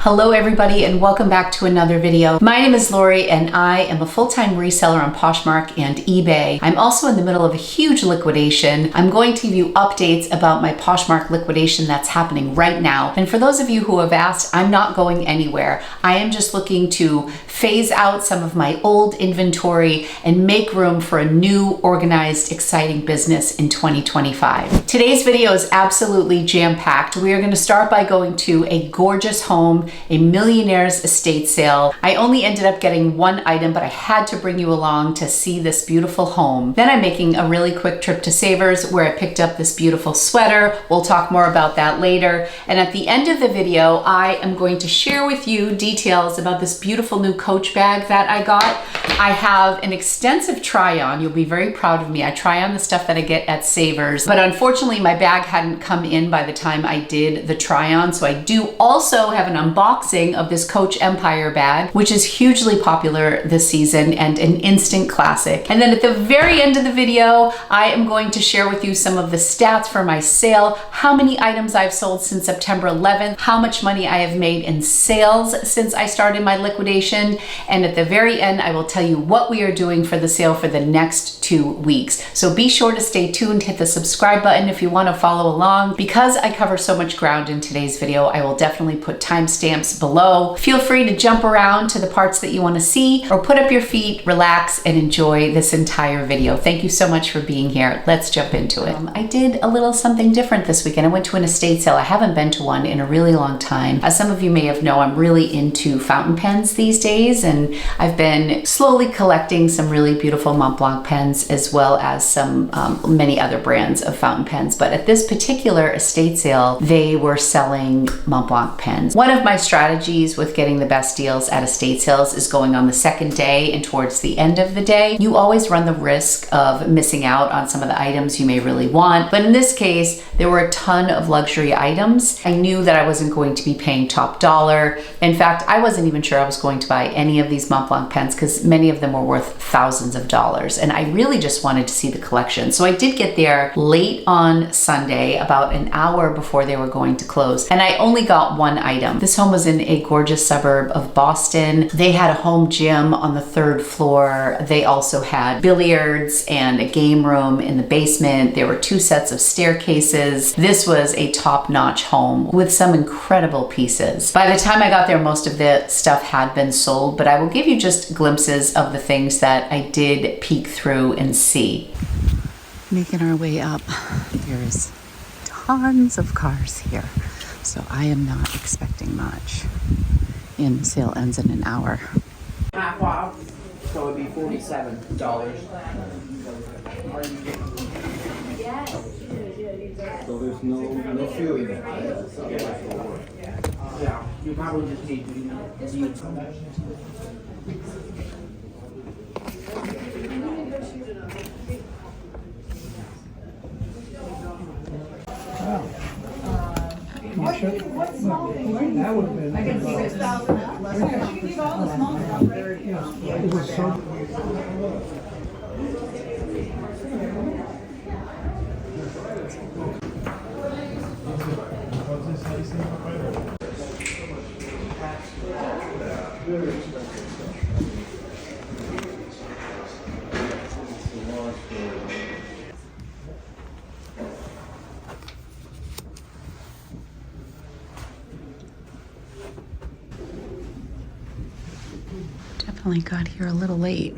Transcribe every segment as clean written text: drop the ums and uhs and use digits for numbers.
Hello everybody and welcome back to another video. My name is Lori and I am a full-time reseller on Poshmark and eBay. I'm also in the middle of a huge liquidation. I'm going to give you updates about my Poshmark liquidation that's happening right now. And for those of you who have asked, I'm not going anywhere. I am just looking to phase out some of my old inventory and make room for a new, organized, exciting business in 2025. Today's video is absolutely jam-packed. We are going to start by going to a gorgeous home, a Millionaire's estate sale. I only ended up getting one item, but I had to bring you along to see this beautiful home. Then I'm making a really quick trip to Savers where I picked up this beautiful sweater. We'll talk more about that later. And at the end of the video, I am going to share with you details about this beautiful new Coach bag that I got. I have an extensive try on. You'll be very proud of me. I try on the stuff that I get at Savers, but unfortunately my bag hadn't come in by the time I did the try on. So I do also have an unboxing of this Coach Empire bag, which is hugely popular this season and an instant classic. And then at the very end of the video, I am going to share with you some of the stats for my sale, how many items I've sold since September 11th, how much money I have made in sales since I started my liquidation. And at the very end, I will tell you what we are doing for the sale for the next 2 weeks. So be sure to stay tuned, hit the subscribe button if you want to follow along. Because I cover so much ground in today's video, I will definitely put timestamps below. Feel free to jump around to the parts that you want to see or put up your feet, relax, and enjoy this entire video. Thank you so much for being here. Let's jump into it. I did a little something different this weekend. I went to an estate sale. I haven't been to one in a really long time. As some of you may have known, I'm really into fountain pens these days, and I've been slowly collecting some really beautiful Mont Blanc pens as well as some many other brands of fountain pens. But at this particular estate sale, they were selling Mont Blanc pens. One of my strategies with getting the best deals at estate sales is going on the second day and towards the end of the day. You always run the risk of missing out on some of the items you may really want. But in this case, there were a ton of luxury items. I knew that I wasn't going to be paying top dollar. In fact, I wasn't even sure I was going to buy any of these Mont Blanc pens because many of them were worth thousands of dollars. And I really just wanted to see the collection. So I did get there late on Sunday, about an hour before they were going to close. And I only got one item. This home was in a gorgeous suburb of Boston. They had a home gym on the 3rd floor. They also had billiards and a game room in the basement. There were 2 sets of staircases. This was a top-notch home with some incredible pieces. By the time I got there, most of the stuff had been sold, but I will give you just glimpses of the things that I did peek through and see. Making our way up, there's tons of cars here, so I am not expecting much. And the sale ends in an hour. Half off, so it'd be $47. So there's no fuel in it. Yeah, you probably just need to That would have been. I can see 6,000. You can leave all the small stuff there. It was so. Definitely got here a little late.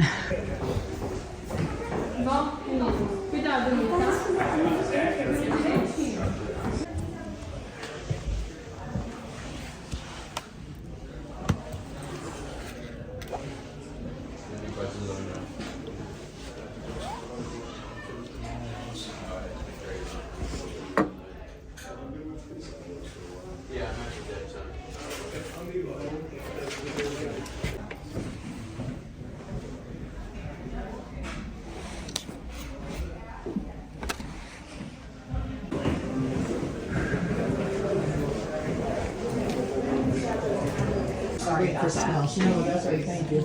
sorry about that. No, that's okay, thank you.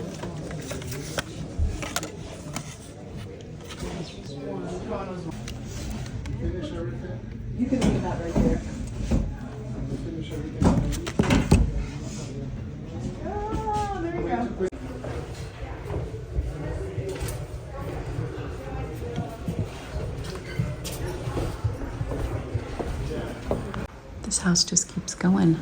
Finish everything? You can leave that right there. Finish everything. This house just keeps going.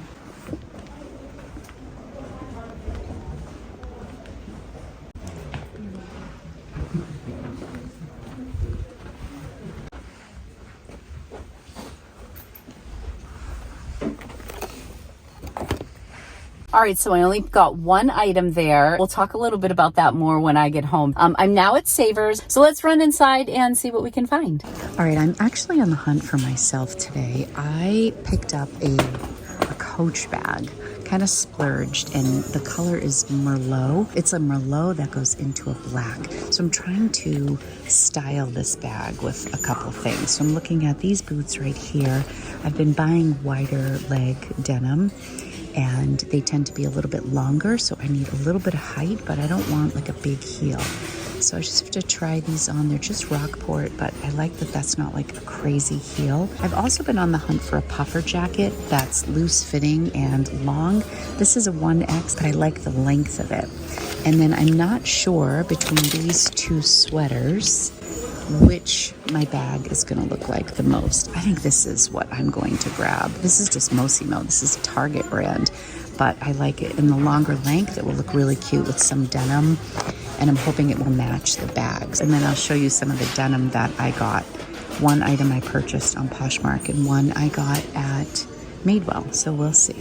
All right, so I only got one item there. We'll talk a little bit about that more when I get home. I'm now at Savers, so let's run inside and see what we can find. All right, I'm actually on the hunt for myself today. I picked up a Coach bag, kind of splurged, and the color is Merlot. It's a Merlot that goes into a black. So I'm trying to style this bag with a couple things. So I'm looking at these boots right here. I've been buying wider leg denim, and they tend to be a little bit longer, so I need a little bit of height, but I don't want like a big heel. So I just have to try these on. They're just Rockport, but I like that that's not like a crazy heel. I've also been on the hunt for a puffer jacket that's loose fitting and long. This is a 1X, but I like the length of it. And then I'm not sure between these two sweaters which my bag is going to look like the most. I think this is what I'm going to grab. This is just Mossimo. This is a Target brand, but I like it. In the longer length, it will look really cute with some denim, and I'm hoping it will match the bags. And then I'll show you some of the denim that I got. One item I purchased on Poshmark and one I got at Madewell, so we'll see.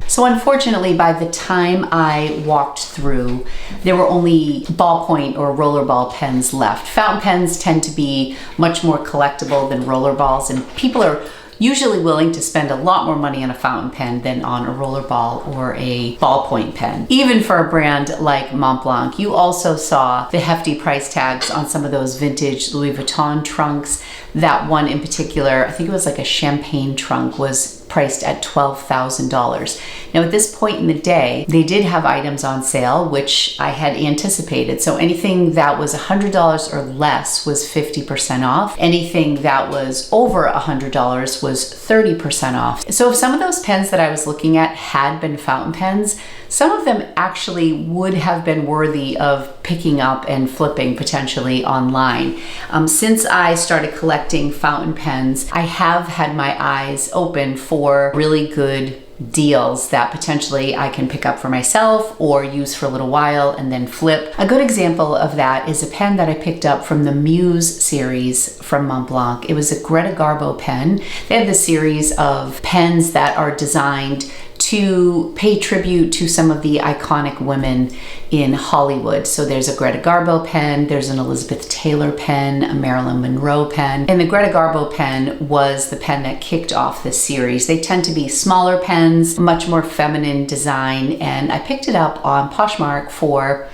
So unfortunately, by the time I walked through, there were only ballpoint or rollerball pens left. Fountain pens tend to be much more collectible than rollerballs, and people are usually willing to spend a lot more money on a fountain pen than on a rollerball or a ballpoint pen. Even for a brand like Montblanc, you also saw the hefty price tags on some of those vintage Louis Vuitton trunks. That one in particular, I think it was like a champagne trunk, was priced at $12,000. Now at this point in the day, they did have items on sale, which I had anticipated. So anything that was $100 or less was 50% off. Anything that was over $100 was 30% off. So if some of those pens that I was looking at had been fountain pens, some of them actually would have been worthy of picking up and flipping potentially online. Since I started collecting fountain pens, I have had my eyes open for really good deals that potentially I can pick up for myself or use for a little while and then flip. A good example of that is a pen that I picked up from the Muse series from Montblanc. It was a Greta Garbo pen. They have this series of pens that are designed to pay tribute to some of the iconic women in Hollywood. So there's a Greta Garbo pen, there's an Elizabeth Taylor pen, a Marilyn Monroe pen, and the Greta Garbo pen was the pen that kicked off this series. They tend to be smaller pens, much more feminine design, and I picked it up on Poshmark for,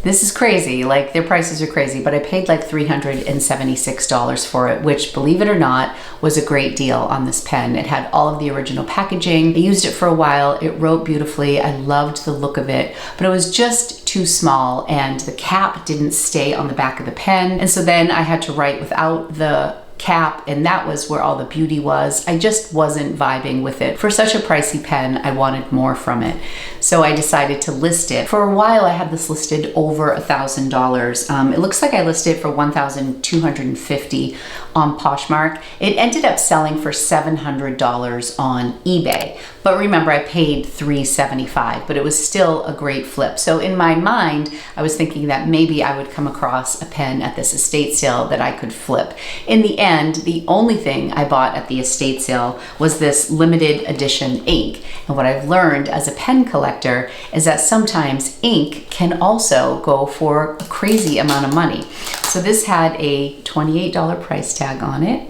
this is crazy, like their prices are crazy, but I paid like $376 for it, which, believe it or not, was a great deal on this pen. It had all of the original packaging. I used it for a while. It wrote beautifully. I loved the look of it, but it was just too small and the cap didn't stay on the back of the pen. And so then I had to write without the cap, and that was where all the beauty was. I just wasn't vibing with it. For such a pricey pen, I wanted more from it. So I decided to list it. For a while, I had this listed over $1,000. It looks like I listed it for $1,250 on Poshmark. It ended up selling for $700 on eBay. But remember, I paid $375, but it was still a great flip. So in my mind, I was thinking that maybe I would come across a pen at this estate sale that I could flip. In the end, the only thing I bought at the estate sale was this limited edition ink. And what I've learned as a pen collector is that sometimes ink can also go for a crazy amount of money. So this had a $28 price tag on it.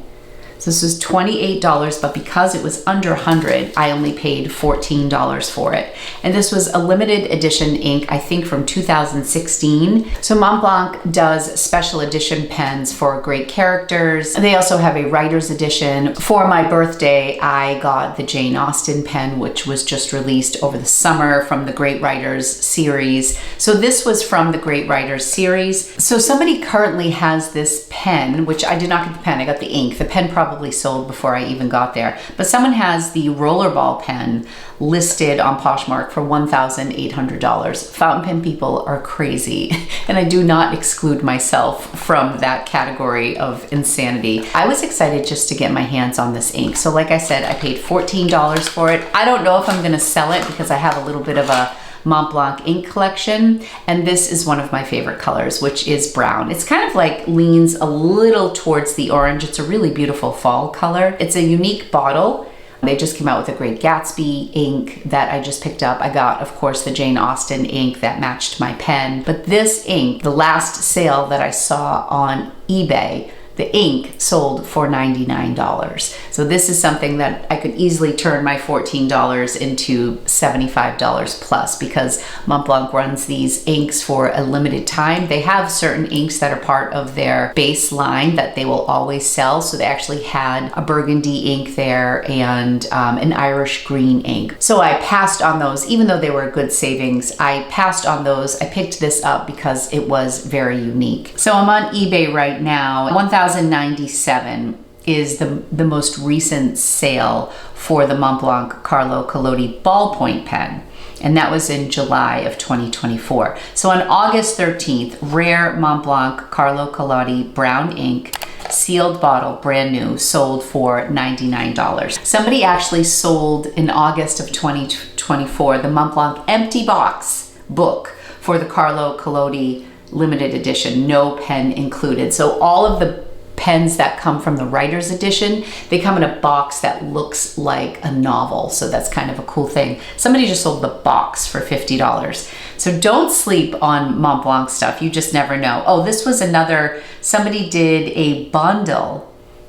So this was $28, but because it was under 100, I only paid $14 for it. And this was a limited edition ink, I think from 2016. So Montblanc does special edition pens for great characters. They also have a writer's edition. For my birthday, I got the Jane Austen pen, which was just released over the summer from the Great Writers series. So this was from the Great Writers series. So somebody currently has this pen, which I did not get the pen, I got the ink. The pen probably probably sold before I even got there. But someone has the rollerball pen listed on Poshmark for $1,800. Fountain pen people are crazy, and I do not exclude myself from that category of insanity. I was excited just to get my hands on this ink. So like I said, I paid $14 for it. I don't know if I'm gonna sell it because I have a little bit of a Mont Blanc ink collection, and this is one of my favorite colors, which is brown. It's kind of like leans a little towards the orange. It's a really beautiful fall color. It's a unique bottle. They just came out with a Great Gatsby ink that I just picked up. I got, of course, the Jane Austen ink that matched my pen. But this ink, the last sale that I saw on eBay, the ink sold for $99. So this is something that I could easily turn my $14 into $75 plus, because Mont Blanc runs these inks for a limited time. They have certain inks that are part of their base line that they will always sell. So they actually had a burgundy ink there and an Irish green ink. So I passed on those, even though they were good savings. I passed on those. I picked this up because it was very unique. So I'm on eBay right now. 1,097 is the most recent sale for the Mont Blanc Carlo Collodi ballpoint pen. And that was in July of 2024. So on August 13th, rare Mont Blanc Carlo Collodi brown ink, sealed bottle, brand new, sold for $99. Somebody actually sold in August of 2024 the Mont Blanc empty box book for the Carlo Collodi limited edition, no pen included. So all of the pens that come from the writer's edition, they come in a box that looks like a novel. So that's kind of a cool thing. Somebody just sold the box for $50. So don't sleep on Mont Blanc stuff. You just never know. Oh, this was another, somebody did a bundle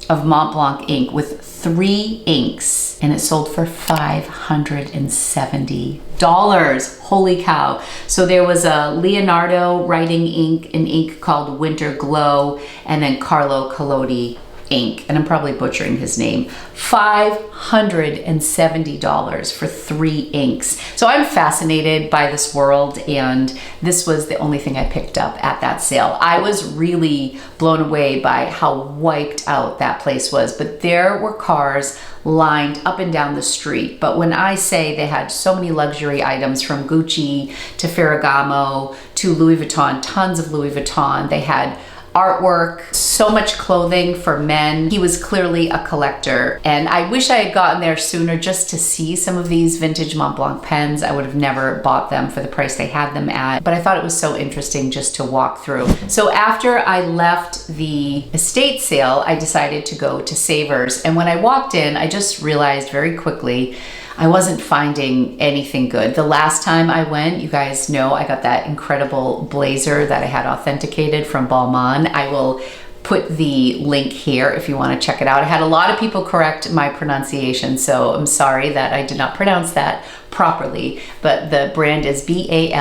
of Mont Blanc ink with 3 inks, and it sold for $570. Holy cow. So there was a Leonardo writing ink, an ink called Winter Glow, and then Carlo Collodi ink, and I'm probably butchering his name. $570 for 3 inks. So I'm fascinated by this world, and this was the only thing I picked up at that sale. I was really blown away by how wiped out that place was, but there were cars lined up and down the street. But when I say they had so many luxury items, from Gucci to Ferragamo to Louis Vuitton, tons of Louis Vuitton, they had artwork, so much clothing for men. He was clearly a collector, and I wish I had gotten there sooner just to see some of these vintage Mont Blanc pens. I would have never bought them for the price they had them at, but I thought it was so interesting just to walk through. So after I left the estate sale, I decided to go to Savers, and when I walked in, I just realized very quickly I wasn't finding anything good. The last time I went, you guys know I got that incredible blazer that I had authenticated from Balmain. I will put the link here if you want to check it out. I had a lot of people correct my pronunciation, so I'm sorry that I did not pronounce that properly, but the brand is Balmain.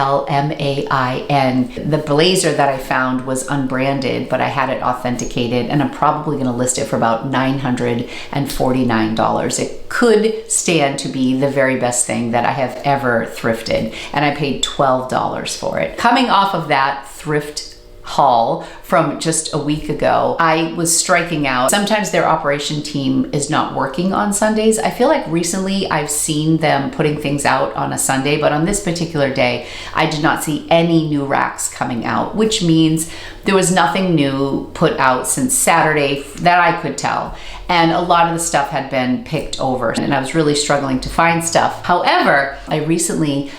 The blazer that I found was unbranded, but I had it authenticated, and I'm probably going to list it for about $949. It could stand to be the very best thing that I have ever thrifted, and I paid $12 for it. Coming off of that thrift haul from just a week ago, I was striking out. Sometimes their operation team is not working on Sundays. I feel like recently I've seen them putting things out on a Sunday, but on this particular day, I did not see any new racks coming out, which means there was nothing new put out since Saturday that I could tell. And a lot of the stuff had been picked over, and I was really struggling to find stuff. However, I recently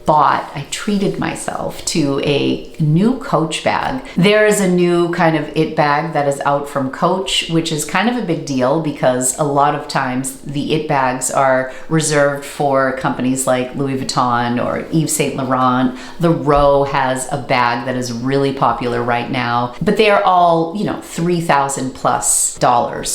I treated myself to a new Coach bag. There is a new kind of it bag that is out from Coach, which is kind of a big deal because a lot of times the it bags are reserved for companies like Louis Vuitton or Yves Saint Laurent. The Row has a bag that is really popular right now, but they are all, $3,000 plus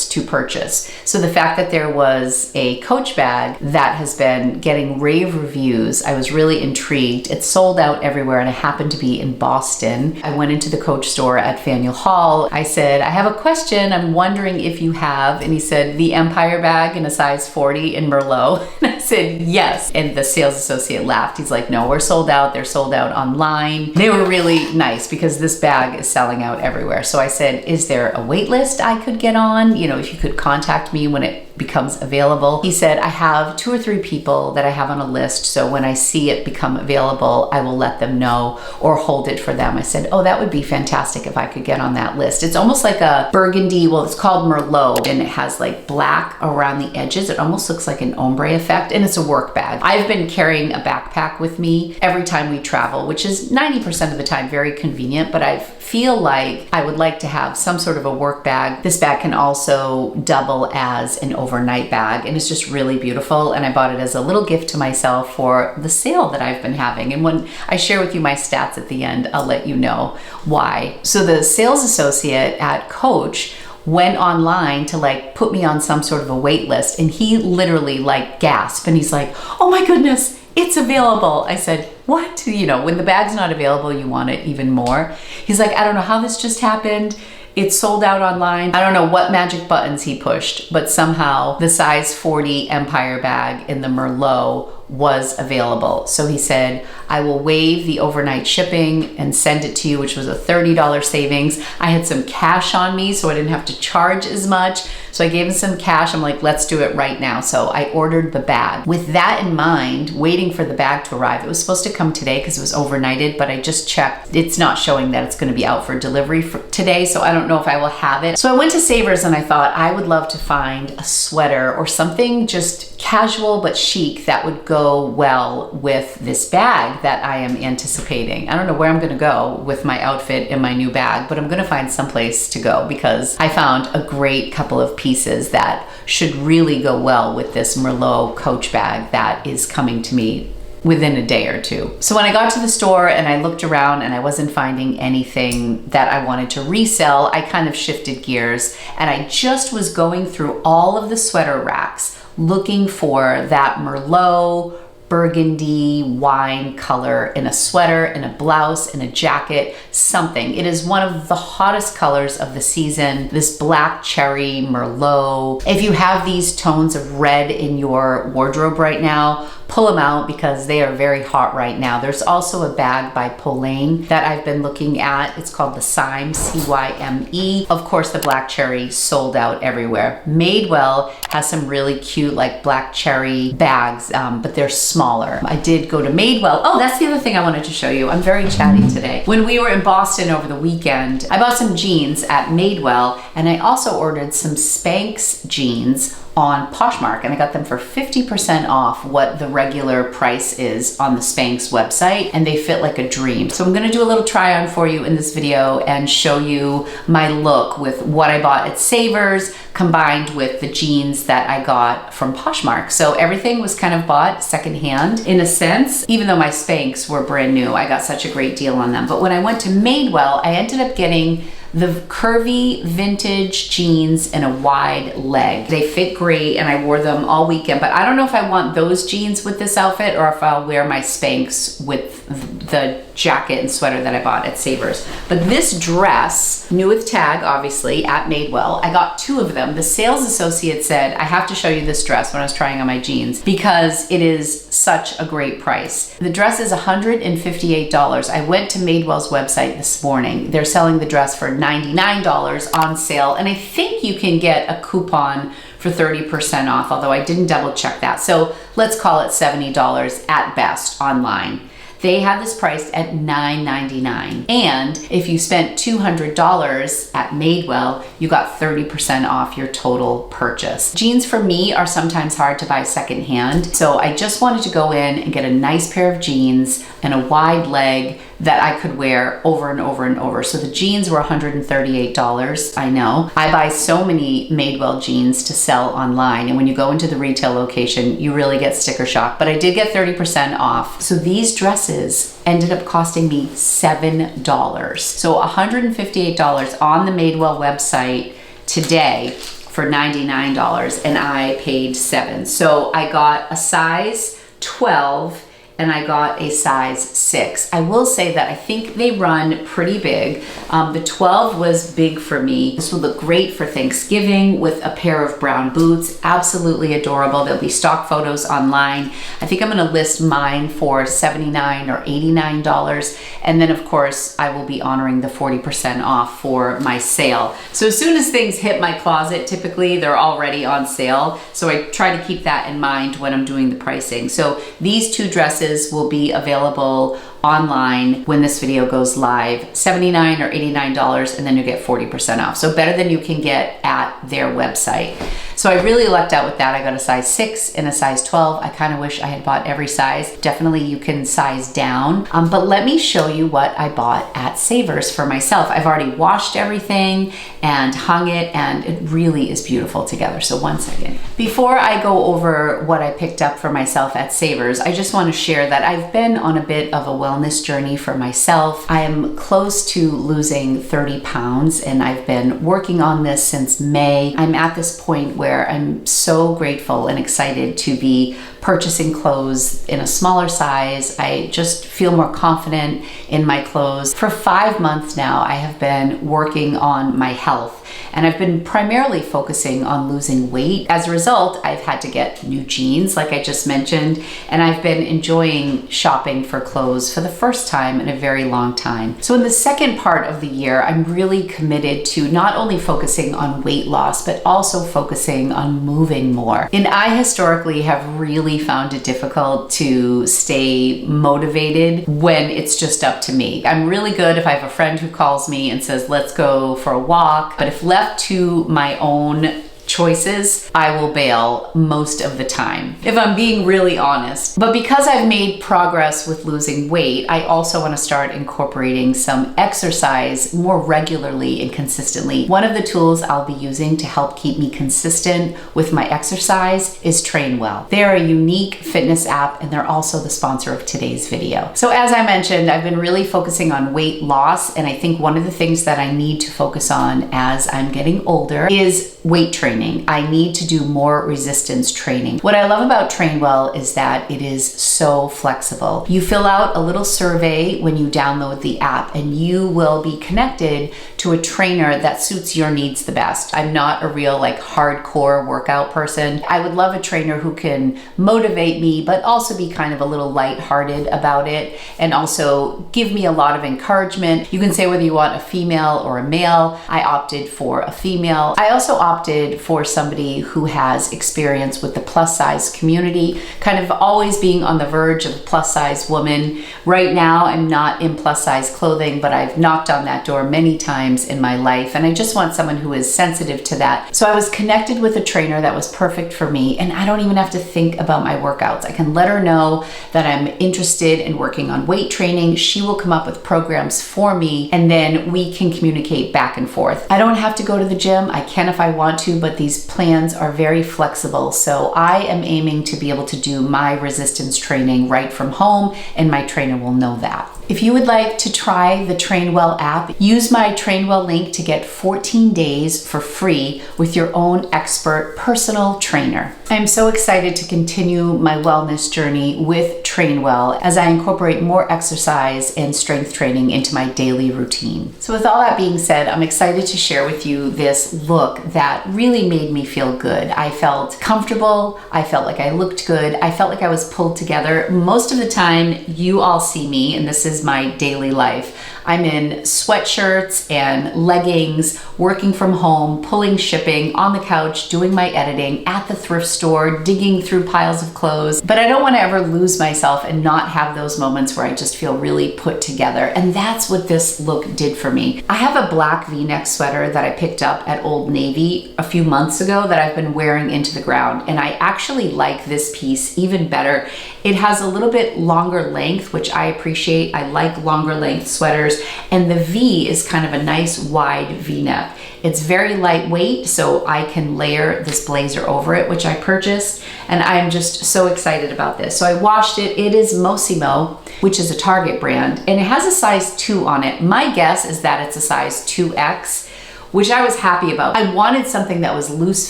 to purchase. So the fact that there was a Coach bag that has been getting rave reviews, I was really intrigued. It sold out everywhere, and I happened to be in Boston. I went into the Coach store at Faneuil Hall. I said, I have a question. I'm wondering if you have, and he said, the Empire bag in a size 40 in Merlot. And I said, yes. And the sales associate laughed. He's like, no, we're sold out. They're sold out online. They were really nice because this bag is selling out everywhere. So I said, is there a wait list I could get on? You know, if you could contact me when it becomes available. He said, I have 2 or 3 people that I have on a list. So when I see it become available, I will let them know or hold it for them. I said, oh, that would be fantastic if I could get on that list. It's almost like a burgundy, well, it's called Merlot, and it has like black around the edges. It almost looks like an ombre effect, and it's a work bag. I've been carrying a backpack with me every time we travel, which is 90% of the time very convenient, but I feel like I would like to have some sort of a work bag. This bag can also double as an overnight bag, and it's just really beautiful, and I bought it as a little gift to myself for the sale that I've been having. And when I share with you my stats at the end, I'll let you know why. So the sales associate at Coach went online to like put me on some sort of a wait list, and he literally like gasped, and he's like, oh my goodness, it's available. I said, what? You know, when the bag's not available, you want it even more. He's like, I don't know how this just happened. It's sold out online. I don't know what magic buttons he pushed, but somehow the size 40 Empire bag in the Merlot was available. So he said, I will waive the overnight shipping and send it to you, which was a $30 savings. I had some cash on me, so I didn't have to charge as much. So I gave him some cash. I'm like, let's do it right now. So I ordered the bag. With that in mind, waiting for the bag to arrive. It was supposed to come today because it was overnighted, but I just checked. It's not showing that it's going to be out for delivery for today, so I don't know if I will have it. So I went to Savers and I thought I would love to find a sweater or something just casual but chic that would go well with this bag that I am anticipating. I don't know where I'm gonna go with my outfit in my new bag, but I'm gonna find someplace to go because I found a great couple of pieces that should really go well with this Merlot Coach bag that is coming to me within a day or two. So when I got to the store and I looked around and I wasn't finding anything that I wanted to resell, I kind of shifted gears and I just was going through all of the sweater racks looking for that Merlot burgundy wine color in a sweater, in a blouse, in a jacket, something. It is one of the hottest colors of the season, this black cherry Merlot. If you have these tones of red in your wardrobe right now, pull them out because they are very hot right now. There's also a bag by Polane that I've been looking at. It's called the Cyme, C-Y-M-E. Of course, the black cherry sold out everywhere. Madewell has some really cute like black cherry bags, but they're smaller. I did go to Madewell. Oh, that's the other thing I wanted to show you. I'm very chatty today. When we were in Boston over the weekend, I bought some jeans at Madewell, and I also ordered some Spanx jeans on Poshmark, and I got them for 50% off what the regular price is on the Spanx website, and they fit like a dream. So I'm gonna do a little try on for you in this video and show you my look with what I bought at Savers combined with the jeans that I got from Poshmark. So everything was kind of bought secondhand in a sense, even though my Spanx were brand new. I got such a great deal on them. But when I went to Madewell, I ended up getting the curvy vintage jeans in a wide leg. They fit great and I wore them all weekend, but I don't know if I want those jeans with this outfit or if I'll wear my Spanx with the jacket and sweater that I bought at Savers. But this dress, new with tag, obviously, at Madewell, I got 2 of them. The sales associate said, I have to show you this dress when I was trying on my jeans because it is such a great price. The dress is $158. I went to Madewell's website this morning. They're selling the dress for $99 on sale, and I think you can get a coupon for 30% off, although I didn't double check that. So let's call it $70 at best online. They have this priced at $9.99. And if you spent $200 at Madewell, you got 30% off your total purchase. Jeans for me are sometimes hard to buy secondhand. So I just wanted to go in and get a nice pair of jeans and a wide leg that I could wear over and over and over. So the jeans were $138, I know. I buy so many Madewell jeans to sell online, and when you go into the retail location, you really get sticker shock, but I did get 30% off. So these dresses ended up costing me $7. So $158 on the Madewell website today for $99, and I paid $7. So I got a size 12, and I got a size 6. I will say that I think they run pretty big. The 12 was big for me. This would look great for Thanksgiving with a pair of brown boots. Absolutely adorable. There'll be stock photos online. I think I'm gonna list mine for $79 or $89. And then of course, I will be honoring the 40% off for my sale. So as soon as things hit my closet, typically they're already on sale. So I try to keep that in mind when I'm doing the pricing. So these 2 dresses will be available online when this video goes live, $79 or $89, and then you get 40% off. So better than you can get at their website. So I really lucked out with that. I got a size 6 and a size 12. I kind of wish I had bought every size. Definitely you can size down. But let me show you what I bought at Savers for myself. I've already washed everything and hung it, and it really is beautiful together. So one second. Before I go over what I picked up for myself at Savers, I just want to share that I've been on a bit of a wellness journey for myself. I am close to losing 30 pounds, and I've been working on this since May. I'm at this point where I'm so grateful and excited to be purchasing clothes in a smaller size. I just feel more confident in my clothes. For 5 months now, I have been working on my health, and I've been primarily focusing on losing weight. As a result, I've had to get new jeans, like I just mentioned, and I've been enjoying shopping for clothes for the first time in a very long time. So in the second part of the year, I'm really committed to not only focusing on weight loss, but also focusing on moving more. And I historically have really found it difficult to stay motivated when it's just up to me. I'm really good if I have a friend who calls me and says, let's go for a walk. But if left to my own choices, I will bail most of the time, if I'm being really honest. But because I've made progress with losing weight, I also want to start incorporating some exercise more regularly and consistently. One of the tools I'll be using to help keep me consistent with my exercise is Trainwell. They're a unique fitness app, and they're also the sponsor of today's video. So as I mentioned, I've been really focusing on weight loss, and I think one of the things that I need to focus on as I'm getting older is weight training. I need to do more resistance training. What I love about Trainwell is that it is so flexible. You fill out a little survey when you download the app, and you will be connected to a trainer that suits your needs the best. I'm not a real hardcore workout person. I would love a trainer who can motivate me, but also be kind of a little lighthearted about it, and also give me a lot of encouragement. You can say whether you want a female or a male. I opted for a female. I also opted for somebody who has experience with the plus size community, kind of always being on the verge of a plus size woman. Right now, I'm not in plus size clothing, but I've knocked on that door many times in my life, and I just want someone who is sensitive to that. So I was connected with a trainer that was perfect for me, and I don't even have to think about my workouts. I can let her know that I'm interested in working on weight training. She will come up with programs for me, and then we can communicate back and forth. I don't have to go to the gym. I can if I want to, but these plans are very flexible. So I am aiming to be able to do my resistance training right from home, and my trainer will know that. If you would like to try the Trainwell app, use my Trainwell link to get 14 days for free with your own expert personal trainer. I'm so excited to continue my wellness journey with Trainwell as I incorporate more exercise and strength training into my daily routine. So with all that being said, I'm excited to share with you this look that really made me feel good. I felt comfortable. I felt like I looked good. I felt like I was pulled together. Most of the time, you all see me, and this is my daily life. I'm in sweatshirts and leggings, working from home, pulling shipping, on the couch, doing my editing, at the thrift store, digging through piles of clothes. But I don't want to ever lose myself and not have those moments where I just feel really put together. And that's what this look did for me. I have a black V-neck sweater that I picked up at Old Navy a few months ago that I've been wearing into the ground. And I actually like this piece even better. It has a little bit longer length, which I appreciate. I like longer length sweaters. And the V is kind of a nice wide V-neck. It's very lightweight, so I can layer this blazer over it, which I purchased, and I'm just so excited about this. So I washed it. It is Mossimo, which is a Target brand, and it has a size 2 on it. My guess is that it's a size 2X, which I was happy about. I wanted something that was loose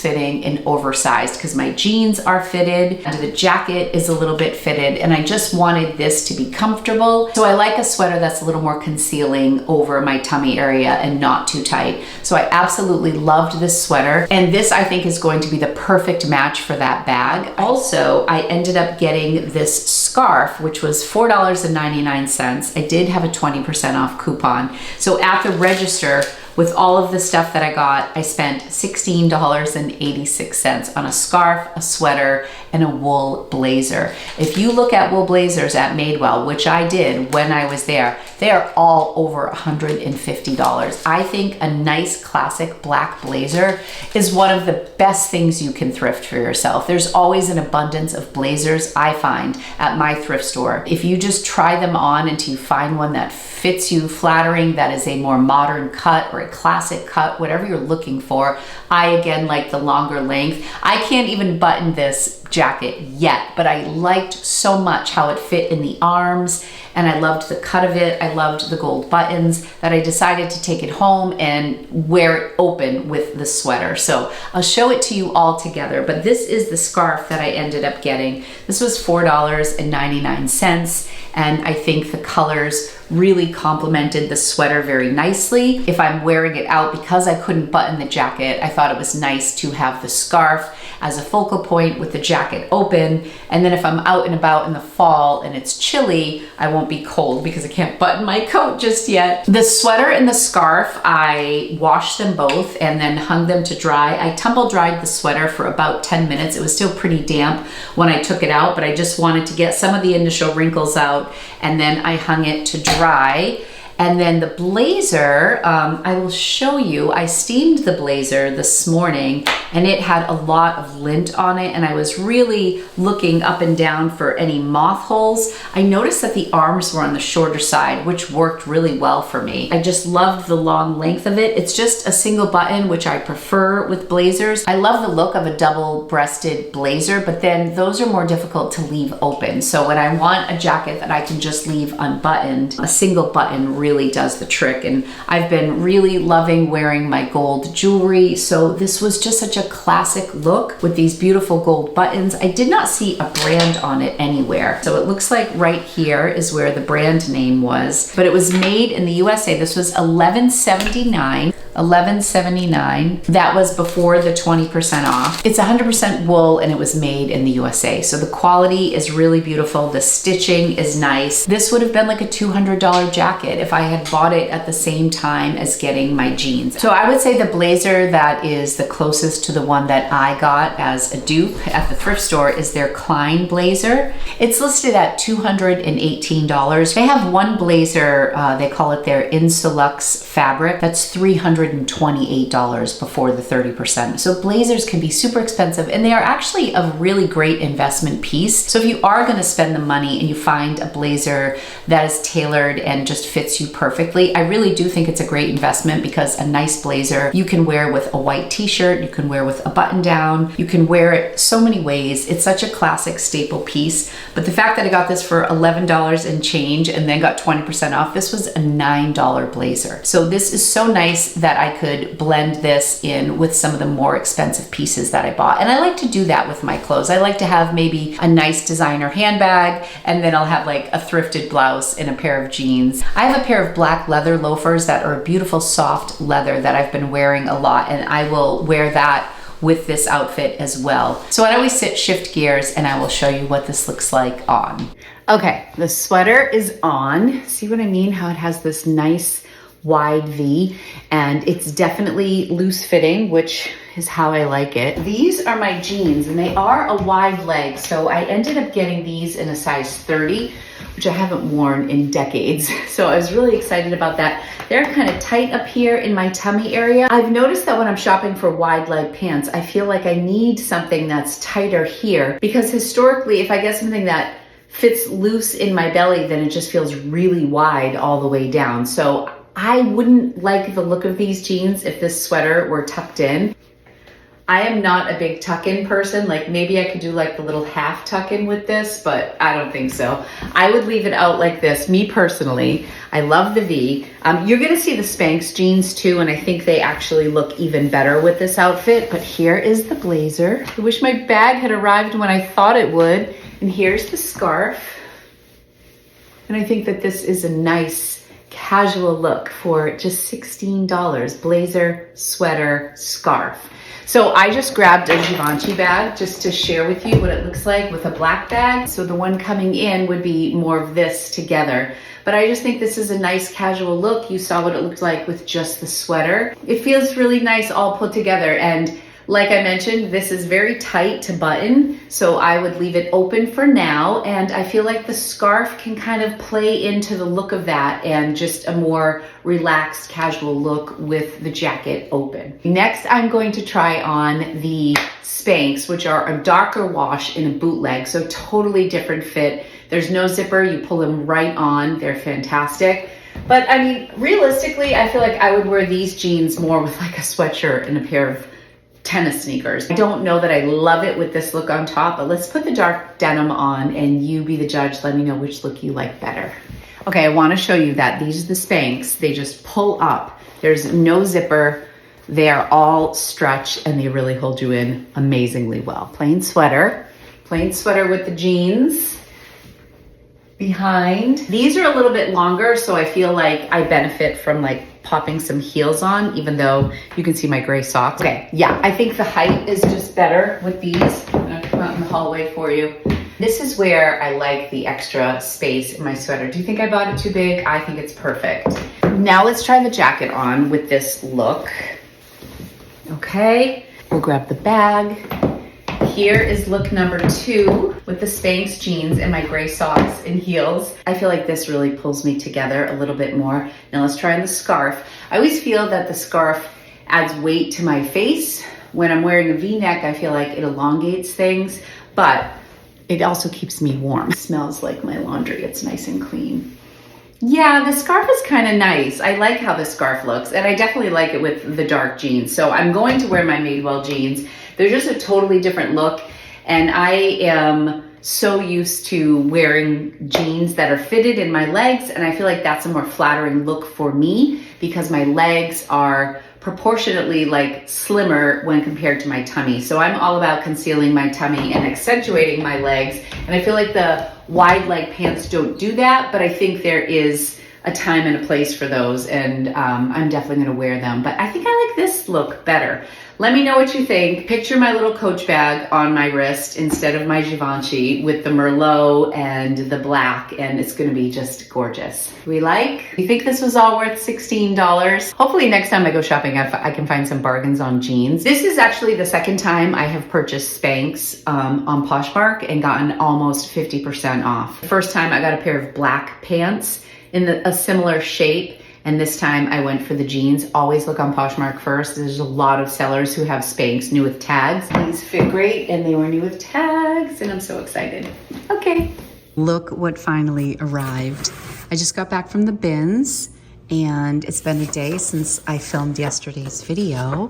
fitting and oversized because my jeans are fitted and the jacket is a little bit fitted, and I just wanted this to be comfortable. So I like a sweater that's a little more concealing over my tummy area and not too tight. So I absolutely loved this sweater, and this I think is going to be the perfect match for that bag. Also, I ended up getting this scarf, which was $4.99. I did have a 20% off coupon. So at the register, with all of the stuff that I got, I spent $16.86 on a scarf, a sweater, and a wool blazer. If you look at wool blazers at Madewell, which I did when I was there, they are all over $150. I think a nice classic black blazer is one of the best things you can thrift for yourself. There's always an abundance of blazers, I find, at my thrift store. If you just try them on until you find one that fits you, flattering, that is a more modern cut or a classic cut, whatever you're looking for. I again like the longer length. I can't even button this jacket yet, but I liked so much how it fit in the arms, and I loved the cut of it. I loved the gold buttons that I decided to take it home and wear it open with the sweater. So I'll show it to you all together, but this is the scarf that I ended up getting. This was $4.99, and I think the colors really complemented the sweater very nicely. If I'm wearing it out, because I couldn't button the jacket, I thought it was nice to have the scarf as a focal point with the jacket open. And then if I'm out and about in the fall and it's chilly, I won't be cold because I can't button my coat just yet. The sweater and the scarf, I washed them both and then hung them to dry. I tumble dried the sweater for about 10 minutes. It was still pretty damp when I took it out, but I just wanted to get some of the initial wrinkles out, and then I hung it to dry. And then the blazer, I will show you, I steamed the blazer this morning and it had a lot of lint on it, and I was really looking up and down for any moth holes. I noticed that the arms were on the shorter side, which worked really well for me. I just loved the long length of it. It's just a single button, which I prefer with blazers. I love the look of a double-breasted blazer, but then those are more difficult to leave open. So when I want a jacket that I can just leave unbuttoned, a single button really does the trick. And I've been really loving wearing my gold jewelry, so this was just such a classic look with these beautiful gold buttons. I did not see a brand on it anywhere, so it looks like right here is where the brand name was, but it was made in the USA. This was $11.79. That was before the 20% off. It's 100% wool and it was made in the USA. So the quality is really beautiful. The stitching is nice. This would have been like a $200 jacket if I had bought it at the same time as getting my jeans. So I would say the blazer that is the closest to the one that I got as a dupe at the thrift store is their Klein blazer. It's listed at $218. They have one blazer, they call it their Insulux fabric. That's $328 before the 30%. So blazers can be super expensive, and they are actually a really great investment piece. So if you are going to spend the money and you find a blazer that is tailored and just fits you perfectly, I really do think it's a great investment, because a nice blazer you can wear with a white t-shirt, you can wear with a button down, you can wear it so many ways. It's such a classic staple piece. But the fact that I got this for $11 and change and then got 20% off, this was a $9 blazer. So this is so nice that I could blend this in with some of the more expensive pieces that I bought. And I like to do that with my clothes. I like to have maybe a nice designer handbag, and then I'll have like a thrifted blouse and a pair of jeans. I have a pair of black leather loafers that are a beautiful soft leather that I've been wearing a lot, and I will wear that with this outfit as well. So I always shift gears and I will show you what this looks like on. Okay, the sweater is on. See what I mean? How it has this nice wide V, and it's definitely loose fitting, which is how I like it. These are my jeans, and they are a wide leg, so I ended up getting these in a size 30, which I haven't worn in decades. So I was really excited about that. They're kind of tight up here in my tummy area. I've noticed that when I'm shopping for wide leg pants, I feel like I need something that's tighter here, because historically, if I get something that fits loose in my belly, then it just feels really wide all the way down. So I wouldn't like the look of these jeans if this sweater were tucked in. I am not a big tuck-in person. Like maybe I could do like the little half tuck-in with this, but I don't think so. I would leave it out like this, me personally. I love the V. You're gonna see the Spanx jeans too, and I think they actually look even better with this outfit, but here is the blazer. I wish my bag had arrived when I thought it would. And here's the scarf. And I think that this is a nice casual look for just $16. Blazer, sweater, scarf. So I just grabbed a Givenchy bag just to share with you what it looks like with a black bag. So the one coming in would be more of this together. But I just think this is a nice casual look. You saw what it looked like with just the sweater. It feels really nice all put together. And like I mentioned, this is very tight to button, so I would leave it open for now. And I feel like the scarf can kind of play into the look of that and just a more relaxed, casual look with the jacket open. Next, I'm going to try on the Spanx, which are a darker wash in a bootleg, so totally different fit. There's no zipper, you pull them right on, they're fantastic. But I mean, realistically, I feel like I would wear these jeans more with like a sweatshirt and a pair of tennis sneakers. I don't know that I love it with this look on top, but let's put the dark denim on and you be the judge. Let me know which look you like better. Okay, I wanna show you that these are the Spanx. They just pull up. There's no zipper. They are all stretch and they really hold you in amazingly well. Plain sweater with the jeans behind. These are a little bit longer, so I feel like I benefit from like popping some heels on, even though you can see my gray socks. Okay, yeah, I think the height is just better with these. I'm gonna come out in the hallway for you. This is where I like the extra space in my sweater. Do you think I bought it too big? I think it's perfect. Now let's try the jacket on with this look. Okay, we'll grab the bag. Here is look number 2 with the Spanx jeans and my gray socks and heels. I feel like this really pulls me together a little bit more. Now let's try on the scarf. I always feel that the scarf adds weight to my face. When I'm wearing a V-neck, I feel like it elongates things, but it also keeps me warm. It smells like my laundry. It's nice and clean. Yeah, the scarf is kind of nice. I like how the scarf looks, and I definitely like it with the dark jeans. So I'm going to wear my Madewell jeans. They're just a totally different look, and I am so used to wearing jeans that are fitted in my legs, and I feel like that's a more flattering look for me because my legs are proportionately like slimmer when compared to my tummy. So I'm all about concealing my tummy and accentuating my legs, and I feel like the wide leg pants don't do that, but I think there is a time and a place for those, and I'm definitely gonna wear them. But I think I like this look better. Let me know what you think. Picture my little Coach bag on my wrist instead of my Givenchy with the Merlot and the black, and it's gonna be just gorgeous. We like? You think this was all worth $16? Hopefully next time I go shopping, I can find some bargains on jeans. This is actually the second time I have purchased Spanx on Poshmark and gotten almost 50% off. The first time I got a pair of black pants in a similar shape, and this time I went for the jeans. Always look on Poshmark first. There's a lot of sellers who have Spanx new with tags. These fit great and they were new with tags, and I'm so excited. Okay. Look what finally arrived. I just got back from the bins, and it's been a day since I filmed yesterday's video,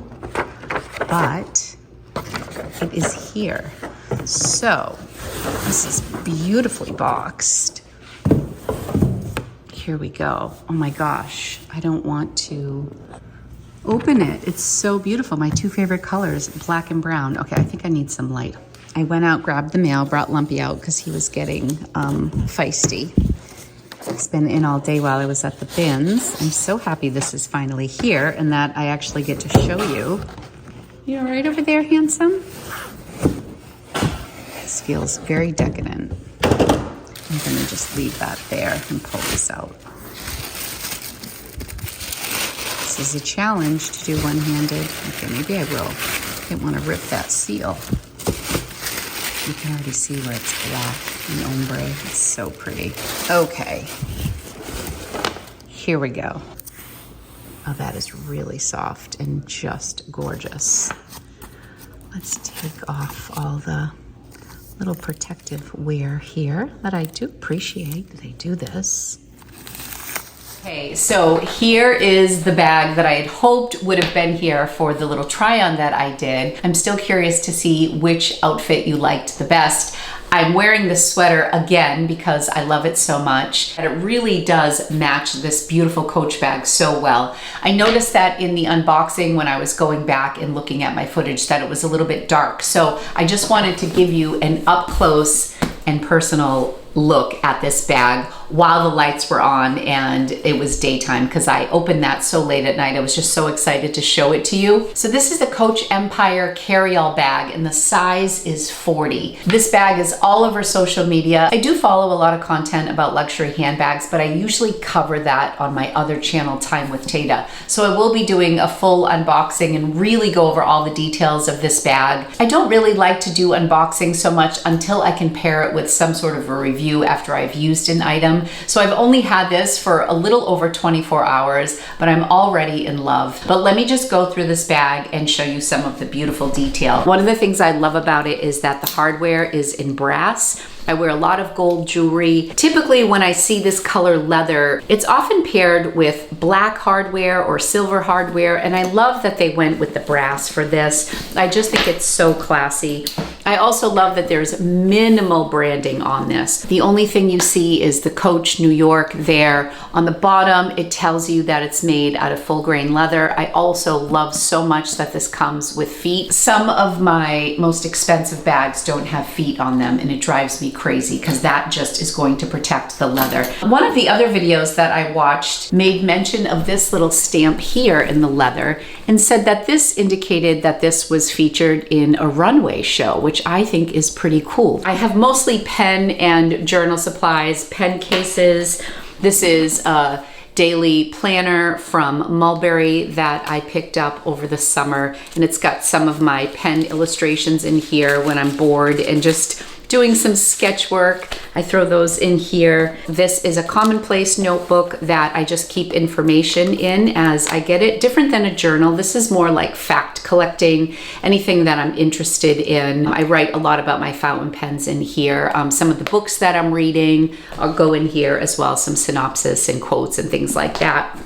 but it is here. So this is beautifully boxed. Here we go. Oh my gosh, I don't want to open it. It's so beautiful. My 2 favorite colors, black and brown. Okay, I think I need some light. I went out, grabbed the mail, brought Lumpy out because he was getting feisty. He's been in all day while I was at the bins. I'm so happy this is finally here and that I actually get to show you. You all right over there, handsome? This feels very decadent. I'm gonna just leave that there and pull this out. This is a challenge to do one-handed. Okay, maybe I will. I didn't want to rip that seal. You can already see where it's black and ombre. It's so pretty. Okay, here we go. Oh, that is really soft and just gorgeous. Let's take off all the little protective wear here that I do appreciate that they do this. Okay, so here is the bag that I had hoped would have been here for the little try-on that I did. I'm still curious to see which outfit you liked the best. I'm wearing this sweater again because I love it so much. And it really does match this beautiful Coach bag so well. I noticed that in the unboxing when I was going back and looking at my footage that it was a little bit dark. So I just wanted to give you an up close and personal look at this bag while the lights were on and it was daytime, because I opened that so late at night. I was just so excited to show it to you. So this is the Coach Empire Carryall Bag and the size is 40. This bag is all over social media. I do follow a lot of content about luxury handbags, but I usually cover that on my other channel, Time with Tata. So I will be doing a full unboxing and really go over all the details of this bag. I don't really like to do unboxing so much until I can pair it with some sort of a review after I've used an item. So I've only had this for a little over 24 hours, but I'm already in love. But let me just go through this bag and show you some of the beautiful detail. One of the things I love about it is that the hardware is in brass. I wear a lot of gold jewelry. Typically when I see this color leather, it's often paired with black hardware or silver hardware, and I love that they went with the brass for this. I just think it's so classy. I also love that there's minimal branding on this. The only thing you see is the Coach New York there. On the bottom, it tells you that it's made out of full grain leather. I also love so much that this comes with feet. Some of my most expensive bags don't have feet on them, and it drives me crazy because that just is going to protect the leather. One of the other videos that I watched made mention of this little stamp here in the leather and said that this indicated that this was featured in a runway show, which I think is pretty cool. I have mostly pen and journal supplies, pen cases. This is a daily planner from Mulberry that I picked up over the summer, and it's got some of my pen illustrations in here when I'm bored and just doing some sketch work. I throw those in here. This is a commonplace notebook that I just keep information in as I get it. Different than a journal. This is more like fact collecting, anything that I'm interested in. I write a lot about my fountain pens in here. Some of the books that I'm reading go in here as well, some synopsis and quotes and things like that.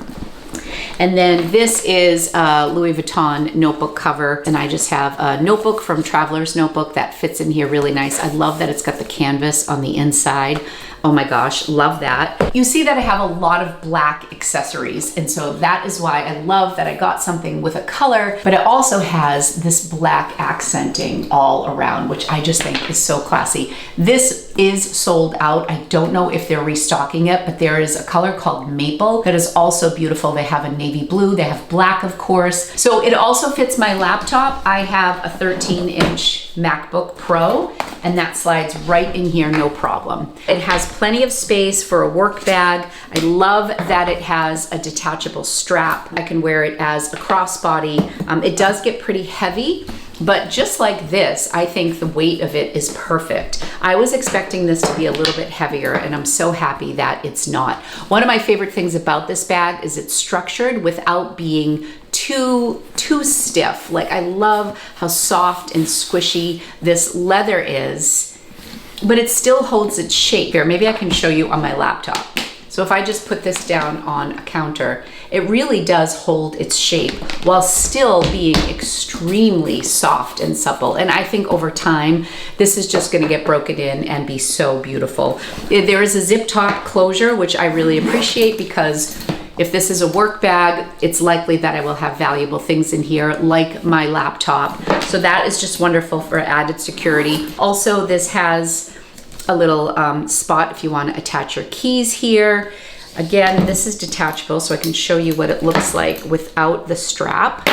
And then this is a Louis Vuitton notebook cover, and I just have a notebook from Traveler's Notebook that fits in here really nice. I love that it's got the canvas on the inside. Oh my gosh, love that. You see that I have a lot of black accessories, and so that is why I love that I got something with a color, but it also has this black accenting all around, which I just think is so classy. This is sold out. I don't know if they're restocking it, but there is a color called Maple that is also beautiful. They have a navy blue, they have black, of course. So it also fits my laptop. I have a 13-inch MacBook Pro, and that slides right in here, no problem. It has plenty of space for a work bag. I love that it has a detachable strap. I can wear it as a crossbody. It does get pretty heavy, but just like this, I think the weight of it is perfect. I was expecting this to be a little bit heavier, and I'm so happy that it's not. One of my favorite things about this bag is it's structured without being too stiff. Like, I love how soft and squishy this leather is, but it still holds its shape. Here, maybe I can show you on my laptop. So if I just put this down on a counter, it really does hold its shape while still being extremely soft and supple. And I think over time, this is just gonna get broken in and be so beautiful. There is a zip top closure, which I really appreciate, because if this is a work bag, it's likely that I will have valuable things in here, like my laptop. So that is just wonderful for added security. Also, this has a little spot if you want to attach your keys here. Again, this is detachable, so I can show you what it looks like without the strap.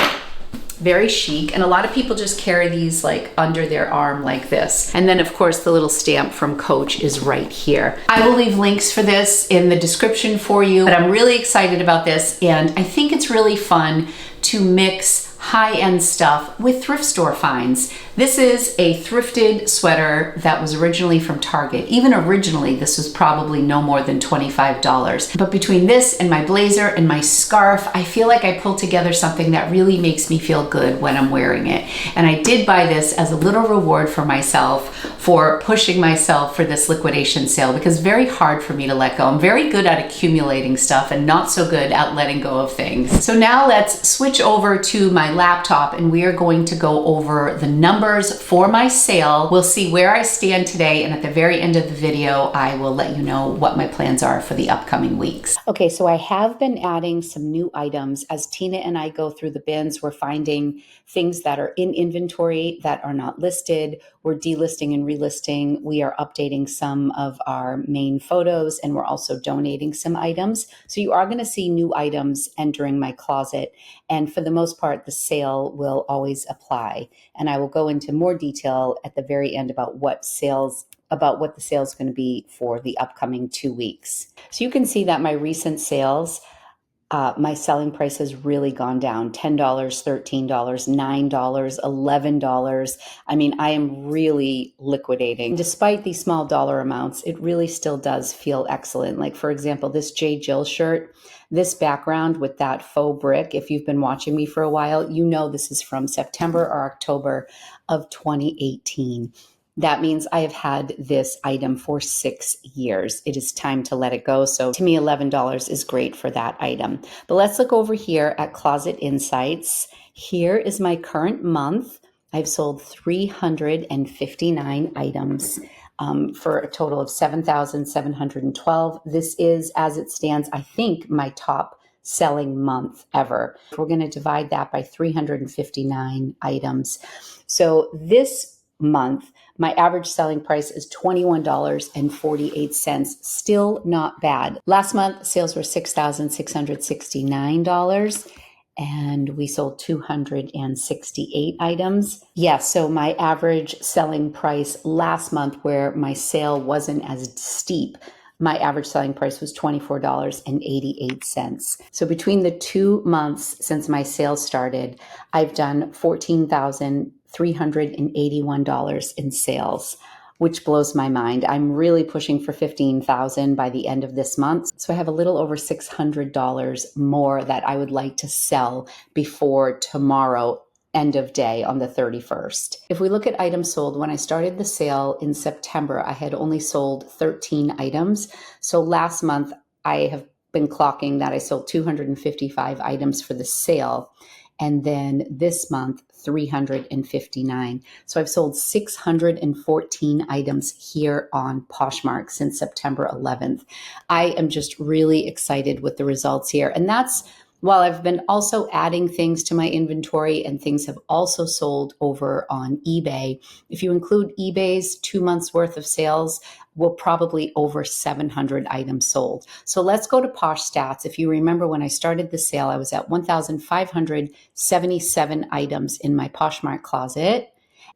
Very chic, and a lot of people just carry these like under their arm like this. And then of course the little stamp from Coach is right here. I will leave links for this in the description for you, but I'm really excited about this, and I think it's really fun to mix high-end stuff with thrift store finds. This is a thrifted sweater that was originally from Target. Even originally, this was probably no more than $25. But between this and my blazer and my scarf, I feel like I pulled together something that really makes me feel good when I'm wearing it. And I did buy this as a little reward for myself for pushing myself for this liquidation sale, because it's very hard for me to let go. I'm very good at accumulating stuff and not so good at letting go of things. So now let's switch over to my laptop and we are going to go over the numbers for my sale. We'll see where I stand today, and at the very end of the video, I will let you know what my plans are for the upcoming weeks. Okay, so I have been adding some new items. As Tina and I go through the bins, we're finding things that are in inventory that are not listed. We're delisting and relisting. We are updating some of our main photos, and we're also donating some items. So you are going to see new items entering my closet. And for the most part, the sale will always apply. And I will go into more detail at the very end about what the sale is going to be for the upcoming 2 weeks. So you can see that my recent sales, my selling price has really gone down. $10, $13, $9, $11. I mean, I am really liquidating. Despite these small dollar amounts, it really still does feel excellent. Like, for example, this J. Jill shirt, this background with that faux brick, if you've been watching me for a while, you know this is from September or October of 2018. That means I have had this item for 6 years. It is time to let it go. So to me, $11 is great for that item. But let's look over here at Closet Insights. Here is my current month. I've sold 359 items for a total of 7,712. This is, as it stands, I think my top selling month ever. We're going to divide that by 359 items. So this month, my average selling price is $21.48. Still not bad. Last month, sales were $6,669. And we sold 268 items. Yes, so my average selling price last month, where my sale wasn't as steep, my average selling price was $24.88. So between the 2 months since my sale started, I've done $14,381 in sales, which blows my mind. I'm really pushing for $15,000 by the end of this month. So I have a little over $600 more that I would like to sell before tomorrow, end of day on the 31st. If we look at items sold, when I started the sale in September, I had only sold 13 items. So last month, I have been clocking that I sold 255 items for the sale. And then this month, 359. So I've sold 614 items here on Poshmark since September 11th. I am just really excited with the results here. And that's while I've been also adding things to my inventory, and things have also sold over on eBay. If you include eBay's 2 months worth of sales, we're probably over 700 items sold. So let's go to Posh Stats. If you remember, when I started the sale, I was at 1,577 items in my Poshmark closet.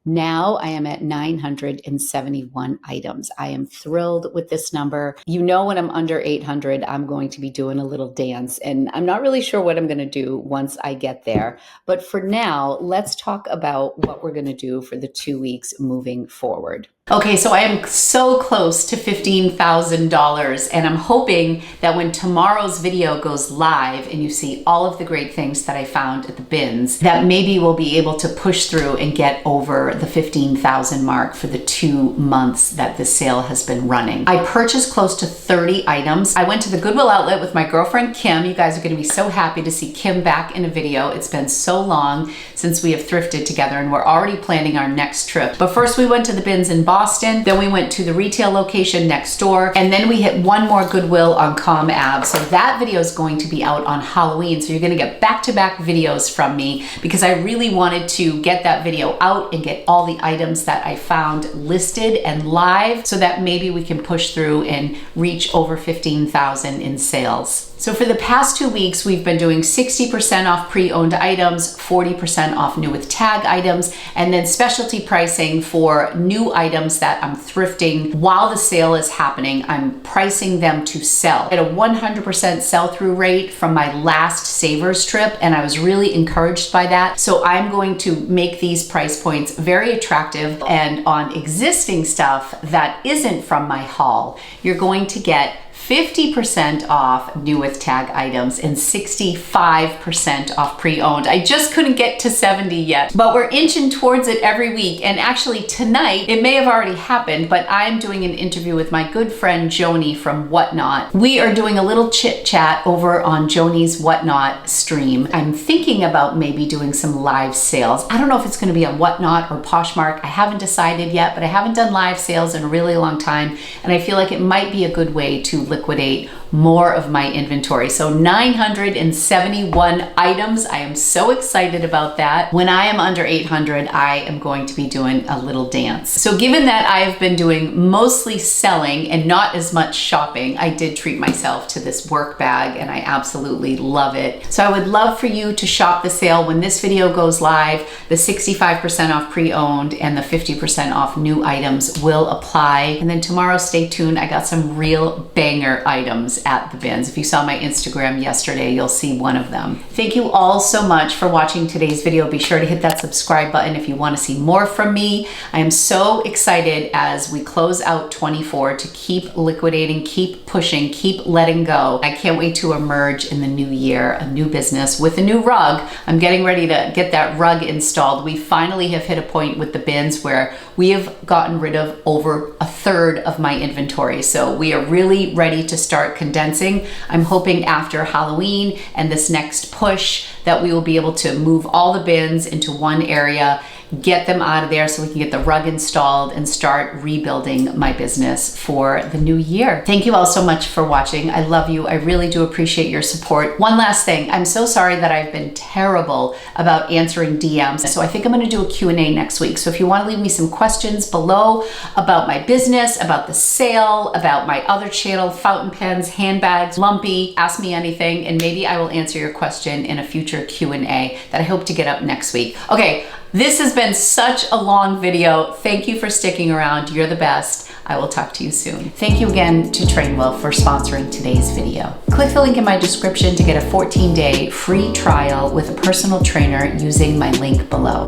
Now I am at 971 items. I am thrilled with this number. You know, when I'm under 800, I'm going to be doing a little dance, and I'm not really sure what I'm going to do once I get there. But for now, let's talk about what we're going to do for the 2 weeks moving forward. Okay, so I am so close to $15,000, and I'm hoping that when tomorrow's video goes live and you see all of the great things that I found at the bins, that maybe we'll be able to push through and get over the 15,000 mark for the 2 months that the sale has been running. I purchased close to 30 items. I went to the Goodwill outlet with my girlfriend Kim. You guys are going to be so happy to see Kim back in a video. It's been so long since we have thrifted together, and we're already planning our next trip. But first we went to the bins in Boston, then we went to the retail location next door, and then we hit one more Goodwill on Com Ave. So that video is going to be out on Halloween. So you're going to get back-to-back videos from me, because I really wanted to get that video out and get all the items that I found listed and live, so that maybe we can push through and reach over 15,000 in sales. So for the past 2 weeks, we've been doing 60% off pre-owned items, 40% off new with tag items, and then specialty pricing for new items that I'm thrifting while the sale is happening. I'm pricing them to sell at a 100% sell-through rate from my last Savers trip, and I was really encouraged by that. So I'm going to make these price points very attractive, and on existing stuff that isn't from my haul, you're going to get 50% off new with tag items and 65% off pre-owned. I just couldn't get to 70 yet, but we're inching towards it every week. And actually tonight, it may have already happened, but I'm doing an interview with my good friend Joni from Whatnot. We are doing a little chit chat over on Joni's Whatnot stream. I'm thinking about maybe doing some live sales. I don't know if it's gonna be on Whatnot or Poshmark. I haven't decided yet, but I haven't done live sales in a really long time. And I feel like it might be a good way to liquidate more of my inventory. So 971 items. I am so excited about that. When I am under 800, I am going to be doing a little dance. So given that I've been doing mostly selling and not as much shopping, I did treat myself to this work bag and I absolutely love it. So I would love for you to shop the sale when this video goes live. The 65% off pre-owned and the 50% off new items will apply. And then tomorrow, stay tuned. I got some real banger items at the bins. If you saw my Instagram yesterday, you'll see one of them. Thank you all so much for watching today's video. Be sure to hit that subscribe button if you want to see more from me. I am so excited as we close out 24 to keep liquidating, keep pushing, keep letting go. I can't wait to emerge in the new year, a new business with a new rug. I'm getting ready to get that rug installed. We finally have hit a point with the bins where we have gotten rid of over a third of my inventory. So we are really ready to start condensing. I'm hoping after Halloween and this next push that we will be able to move all the bins into one area, get them out of there so we can get the rug installed and start rebuilding my business for the new year. Thank you all so much for watching. I love you. I really do appreciate your support. One last thing. I'm so sorry that I've been terrible about answering DMs. So I think I'm going to do a Q&A next week. So if you want to leave me some questions below about my business, about the sale, about my other channel, fountain pens, handbags, lumpy, ask me anything, and maybe I will answer your question in a future Q&A that I hope to get up next week. Okay. This has been such a long video. Thank you for sticking around. You're the best. I will talk to you soon. Thank you again to Trainwell for sponsoring today's video. Click the link in my description to get a 14-day free trial with a personal trainer using my link below.